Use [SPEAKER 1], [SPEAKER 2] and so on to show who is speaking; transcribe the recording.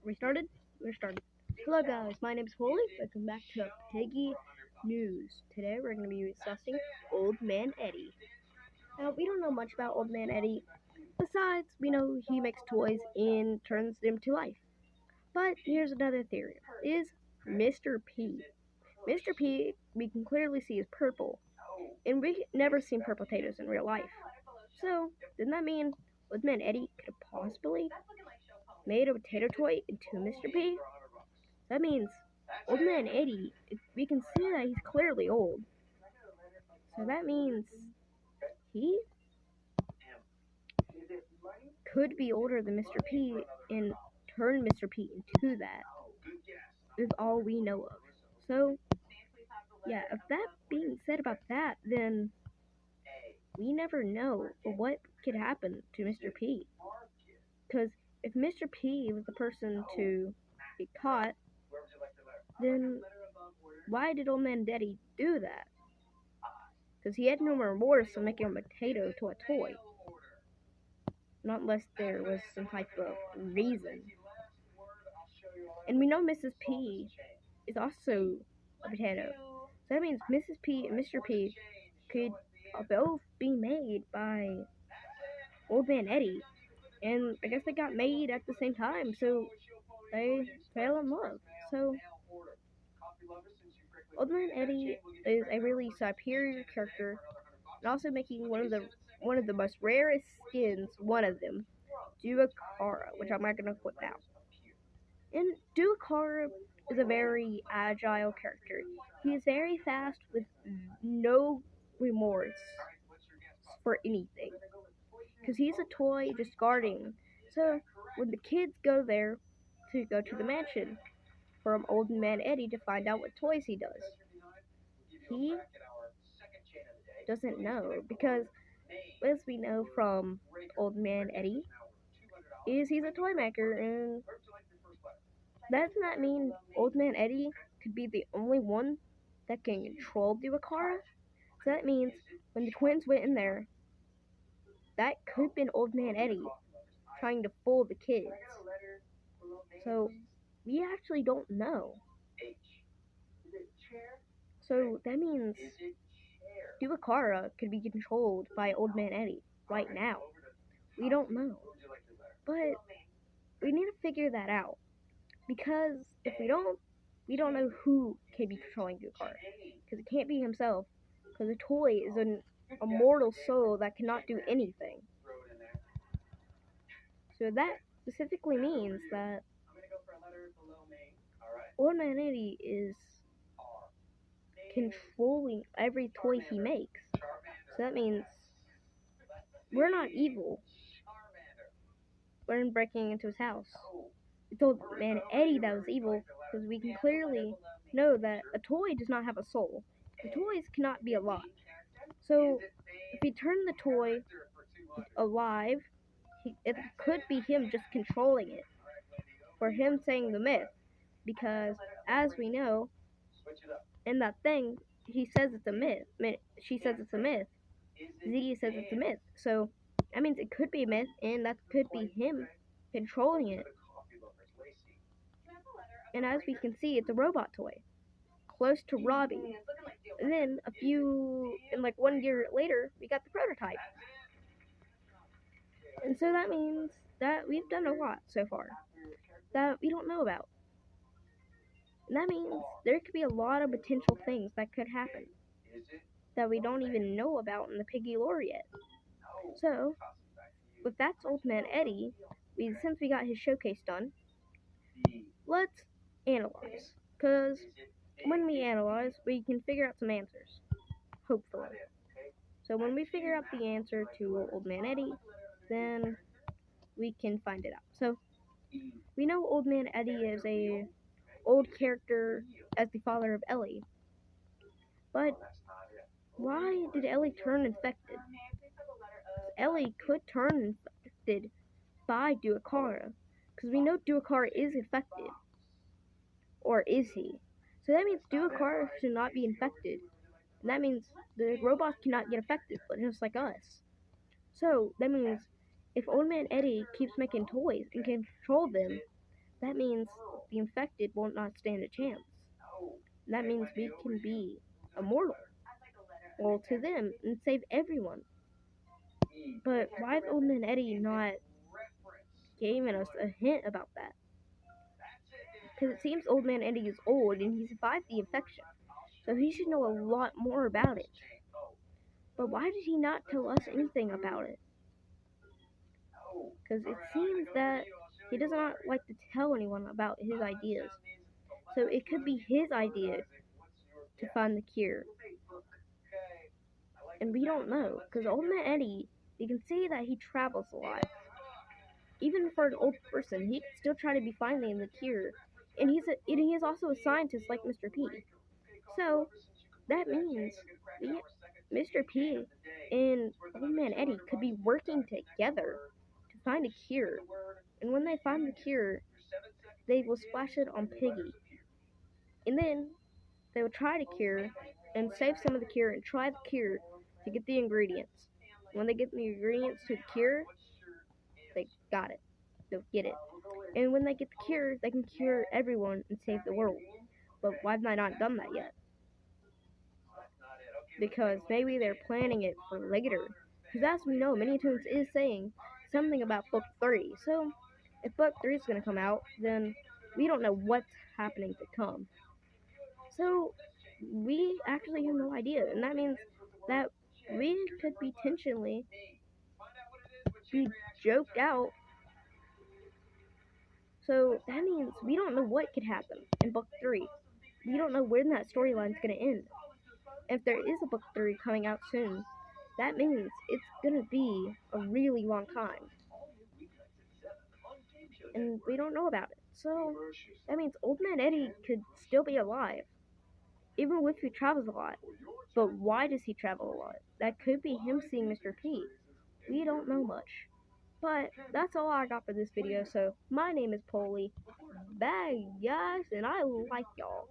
[SPEAKER 1] We started? We're started. Hello guys, my name is Foley. Welcome back to Piggy News. Today we're going to be discussing Old Man Eddie. Now, we don't know much about Old Man Eddie. Besides, we know he makes toys and turns them to life. But here's another theory. Is Mr. P. Mr. P, we can clearly see is purple. And we never seen purple potatoes in real life. So, doesn't that mean Old Man Eddie could have possibly made a potato toy into Mr. P? That means Old Man Eddie, we can see that he's clearly old. So that means he could be older than Mr. P and turn Mr. P into that, is all we know of. So, yeah, if that being said about that, then we never know what could happen to Mr. P. Because if Mr. P was the person to get caught, then why did Old Man Eddie do that? Because he had no remorse of making a potato to a toy. Not unless there was some type of reason. And we know Mrs. P is also a potato. So that means Mrs. P and Mr. P could both be made by Old Man Eddie. And I guess they got made at the same time, so they fell in love. So Old Man Eddie is a really superior character, and also making one of the most rarest skins, one of them, Duakara, which I'm not gonna put now. And Duakara is a very agile character. He is very fast with no remorse for anything. Because he's a toy just guarding. So when the kids go there to go to the mansion from Old Man Eddie to find out what toys he does, he doesn't know. Because as we know from Old Man Eddie, is he's a toy maker, and does not mean Old Man Eddie could be the only one that can control Duakara. So that means when the twins went in there, that could have been Old Man Eddie trying to fool the kids. So we actually don't know. So that means Duakara could be controlled by Old Man Eddie right now. We don't know. But we need to figure that out. Because if we don't know who can be controlling Duakara. Because it can't be himself. Because a toy is an immortal soul that cannot do anything. So that specifically means that Old Man Eddie is controlling every toy he makes. So that means we're not evil. We're breaking into his house. It's Old Man Eddie that was evil, because we can clearly know that a toy does not have a soul. The toys cannot be alive. So if we turn the toy alive, it could be him just controlling it, or him saying the myth, because as we know, in that thing, he says it's a myth. She says it's a myth. Ziggy says it's a myth. So that means it could be a myth, and that could be him controlling it. And as we can see, it's a robot toy, close to Robbie. And then like 1 year later, we got the prototype. And so that means that we've done a lot so far that we don't know about. And that means there could be a lot of potential things that could happen that we don't even know about in the Piggy lore yet. So, if that's Old Man Eddie, since we got his showcase done, let's analyze. Because when we analyze, we can figure out some answers. Hopefully. So when we figure out the answer to Old Man Eddie, then we can find it out. So, we know Old Man Eddie is a old character as the father of Ellie. But why did Ellie turn infected? Ellie could turn infected by Duakara, because we know Duakara is infected. Or is he? So that means Duakara should not be infected. And that means the robots cannot get infected, just like us. So that means if Old Man Eddie keeps making toys and can control them, that means the infected will not stand a chance. That means we can be immortal. Well, to them, and save everyone. But why is Old Man Eddie not giving us a hint about that? Because it seems Old Man Eddie is old and he survived the infection, so he should know a lot more about it. But why did he not tell us anything about it? Because it seems that he does not like to tell anyone about his ideas. So it could be his idea to find the cure. And we don't know, because Old Man Eddie, you can see that he travels a lot. Even for an old person, he can still try to be finding the cure. And he is also a scientist like Mr. P. So that means Mr. P and Old Man Eddie could be working together to find a cure. And when they find the cure, they will splash it on Piggy. And then they will try to cure and save some of the cure and try the cure to get the ingredients. When they get the ingredients to the cure, they got it. They'll get it. And when they get the cure, they can cure everyone and save the world. But why have they not done that yet? Because maybe they're planning it for later. Because as we know, Mini Toons is saying something about Book 3. So, if Book 3 is going to come out, then we don't know what's happening to come. So, we actually have no idea. And that means that we could potentially be joked out. So, that means we don't know what could happen in Book 3. We don't know when that storyline's going to end. If there is a Book 3 coming out soon, that means it's gonna be a really long time. And we don't know about it. So, that means Old Man Eddie could still be alive. Even if he travels a lot. But why does he travel a lot? That could be him seeing Mr. P. We don't know much. But that's all I got for this video. So, my name is Polly. Bye, guys, and I like y'all.